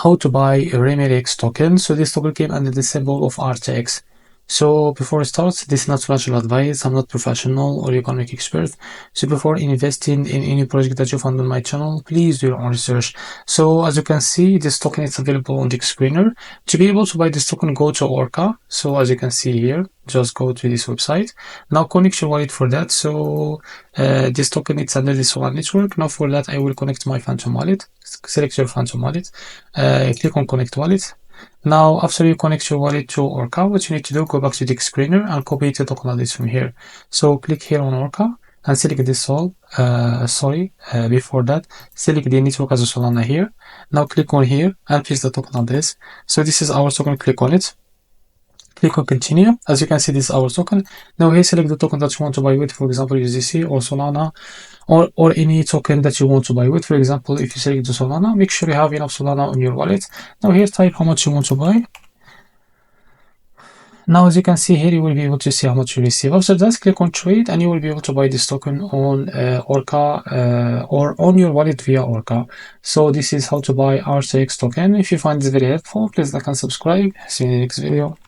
how to buy a Remittix token. So this token came under the symbol of RTX. So before it starts, this is not financial advice. I'm not professional or economic expert. So before investing in any project that you find on my channel, please do your own research. So as you can see, this token is available on the screener. To be able to buy this token, go to Orca. So as you can see here, just go to this website. Now connect your wallet for that. So this token is under the Solana network. Now for that, I will connect my Phantom wallet. Select your Phantom wallet. Click on connect wallet. Now, after you connect your wallet to Orca, what you need to do, go back to the screener and copy the token address from here. So click here on Orca and select this all. Before that, select the network as a Solana here. Now click on here and paste the token address. So this is our token, click on it. Click on continue. As you can see, this is our token. Now here, select the token that you want to buy with, for example, USDC or Solana, or any token that you want to buy with. For example, if you select the Solana, make sure you have enough Solana on your wallet. Now here, type how much you want to buy. Now, as you can see here, you will be able to see how much you receive. After that, click on trade and you will be able to buy this token on Orca or on your wallet via Orca. So this is how to buy RTX token. If you find this very helpful, please like and subscribe. See you in the next video.